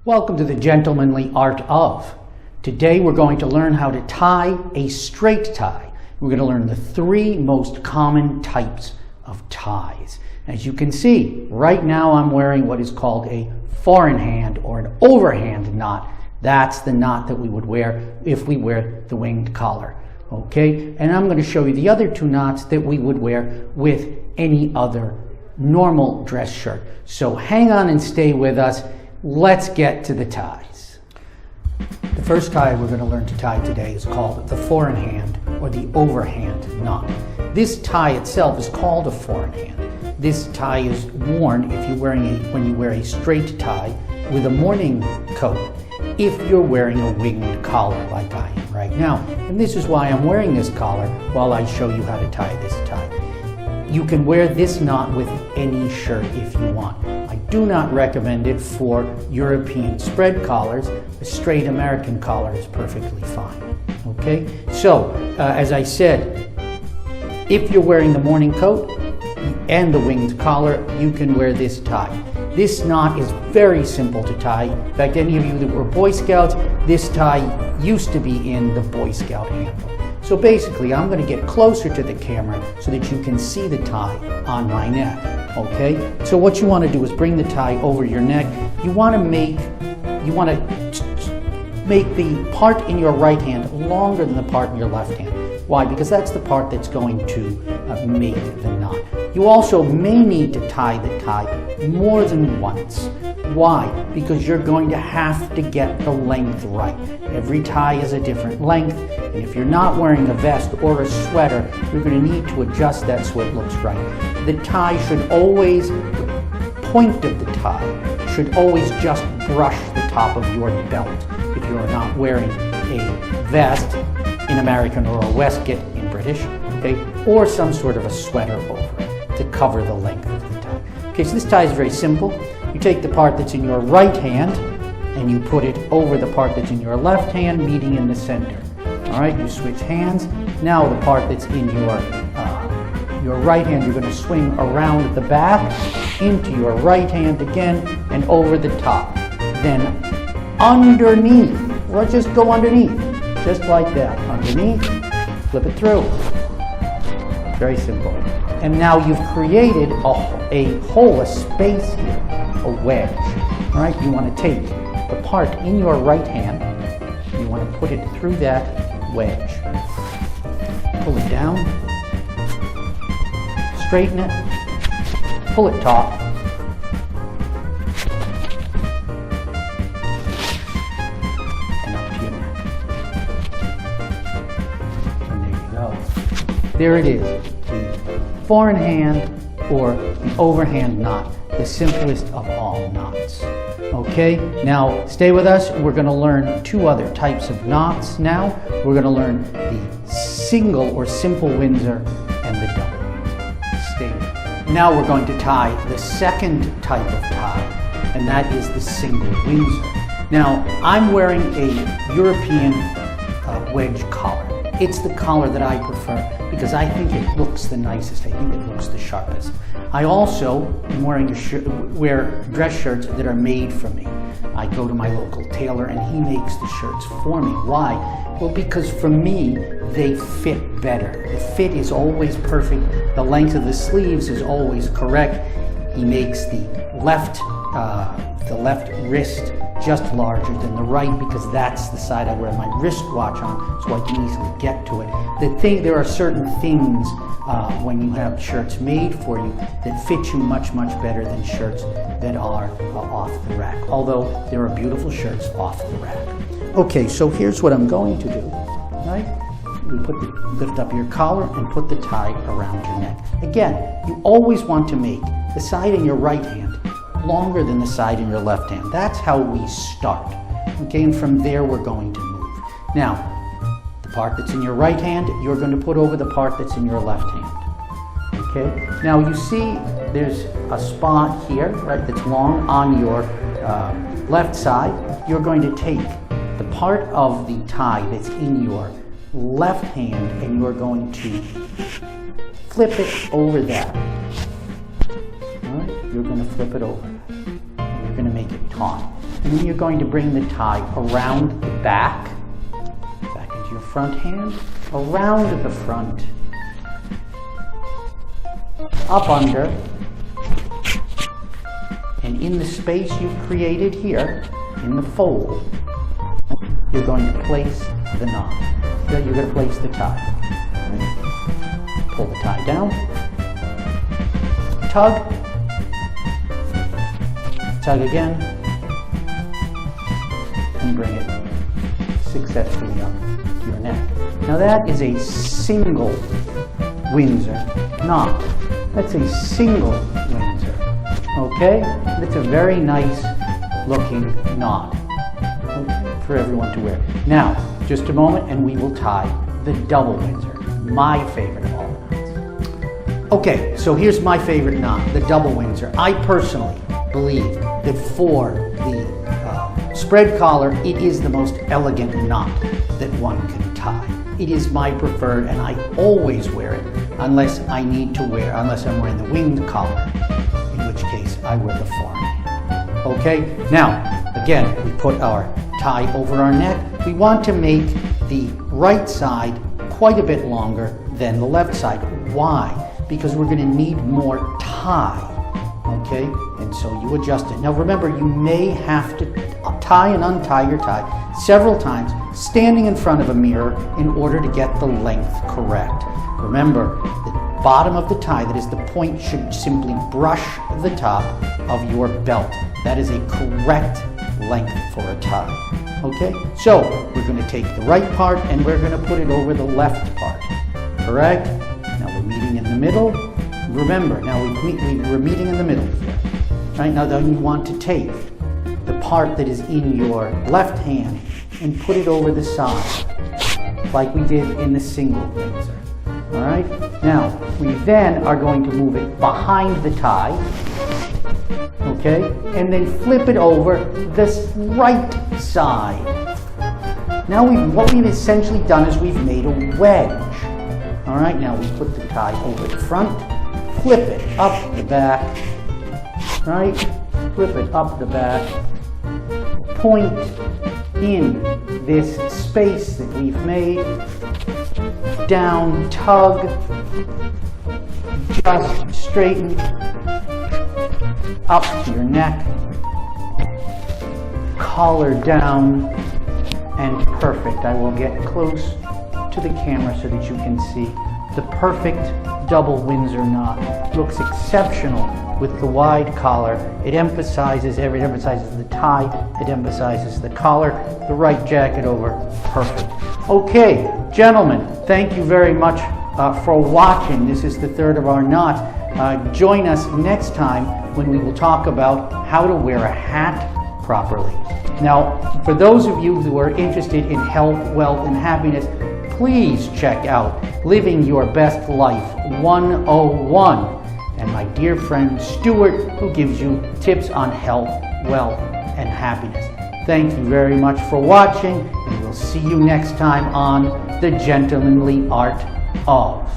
Welcome to the gentlemanly art of. Today we're going to learn how to tie a straight tie. We're going to learn the three most common types of ties. As you can see, right now I'm wearing what is called a forehand or an overhand knot. That's the knot that we would wear if we wear the winged collar. Okay, and I'm going to show you the other two knots that we would wear with any other normal dress shirt. So hang on and stay with us. Let's get to the ties. The first tie we're going to learn to tie today is called the forehand or the overhand knot. This tie itself is called a forehand. This tie is worn if you're when you wear a straight tie with a morning coat, if you're wearing a winged collar like I am right now. And this is why I'm wearing this collar while I show you how to tie this tie. You can wear this knot with any shirt if you want. I do not recommend it for European spread collars. A straight American collar is perfectly fine. Okay, so as I said, if you're wearing the morning coat and the winged collar, you can wear this tie. This knot is very simple to tie. In fact, any of you that were Boy Scouts, this tie used to be in the Boy Scout handbook. So basically, I'm going to get closer to the camera so that you can see the tie on my neck. Okay? So what you want to do is bring the tie over your neck. You want to make the part in your right hand longer than the part in your left hand. Why? Because that's the part that's going to make the knot. You also may need to tie the tie more than once. Why? Because you're going to have to get the length right. Every tie is a different length, and if you're not wearing a vest or a sweater, you're going to need to adjust that so it looks right. The tie should always, the point of the tie should always just brush the top of your belt if you're not wearing a vest in American or a waistcoat in British, okay, or some sort of a sweater over it to cover the length of the tie. Okay, so this tie is very simple. You take the part that's in your right hand and you put it over the part that's in your left hand, meeting in the center. All right, you switch hands. Now the part that's in your right hand, you're going to swing around the back into your right hand again and over the top. Then underneath, let's just go underneath, just like that. Underneath, flip it through. Very simple. And now you've created a hole, a space here, a wedge. All right, you want to take the part in your right hand, you want to put it through that wedge. Pull it down, straighten it, pull it taut, and up to your neck. And there you go. There it is. Forehand or the overhand knot, the simplest of all knots. Okay, now stay with us. We're going to learn two other types of knots now. We're going to learn the single or simple Windsor and the double Windsor. Stay with us. Now we're going to tie the second type of tie, and that is the single Windsor. Now, I'm wearing a European wedge collar. It's the collar that I prefer because I think it looks the nicest. I think it looks the sharpest. I also am wearing wear dress shirts that are made for me. I go to my local tailor and he makes the shirts for me. Why? Well, because for me, they fit better. The fit is always perfect. The length of the sleeves is always correct. He makes the left wrist just larger than the right because that's the side I wear my wristwatch on, so I can easily get to it. There are certain things when you have shirts made for you that fit you much, much better than shirts that are off the rack, although there are beautiful shirts off the rack. Okay, so here's what I'm going to do, right? You lift up your collar and put the tie around your neck. Again, you always want to make the side in your right hand longer than the side in your left hand. That's how we start. Okay, and from there we're going to move. Now, the part that's in your right hand, you're going to put over the part that's in your left hand. Okay, now you see there's a spot here, right, that's long on your left side. You're going to take the part of the tie that's in your left hand and you're going to flip it over that. All right, you're going to flip it over. You're going to make it taut. And then you're going to bring the tie around the back into your front hand, around the front, up under, and in the space you've created here, in the fold, you're going to place the knot. You're going to place the tie. Right? Pull the tie down, tug, tug again, and bring it successfully up to your neck. Now that is a single Windsor knot. That's a single Windsor. Okay? It's a very nice looking knot for everyone to wear. Now, just a moment and we will tie the double Windsor, my favorite of all the knots. Okay, so here's my favorite knot, the double Windsor. I personally believe that for the spread collar, it is the most elegant knot that one can tie. It is my preferred, and I always wear it unless I'm wearing the winged collar, in which case I wear the farthand. Okay, now, again, we put our tie over our neck. We want to make the right side quite a bit longer than the left side. Why? Because we're going to need more tie. Okay, and so you adjust it. Now remember, you may have to tie and untie your tie several times, standing in front of a mirror in order to get the length correct. Remember, the bottom of the tie, that is the point, should simply brush the top of your belt. That is a correct length for a tie. Okay, so we're going to take the right part and we're going to put it over the left part. Correct? Now we're meeting in the middle. Remember, now we're meeting in the middle here. Right, now then you want to take the part that is in your left hand and put it over the side, like we did in the single Windsor. All right, now we then are going to move it behind the tie, okay, and then flip it over this right side. Now what we've essentially done is we've made a wedge. All right, now we put the tie over the front, flip it up the back, right? Flip it up the back, point in this space that we've made, down, tug, just straighten, up to your neck, collar down, and perfect. I will get close to the camera so that you can see the perfect double Windsor knot. Looks exceptional with the wide collar. It emphasizes it emphasizes the tie, it emphasizes the collar, the right jacket over, perfect. Okay, gentlemen, thank you very much for watching. This is the third of our knot. Join us next time when we will talk about how to wear a hat properly. Now, for those of you who are interested in health, wealth, and happiness, please check out Living Your Best Life 101 and my dear friend Stuart, who gives you tips on health, wealth, and happiness. Thank you very much for watching, and we'll see you next time on The Gentlemanly Art of.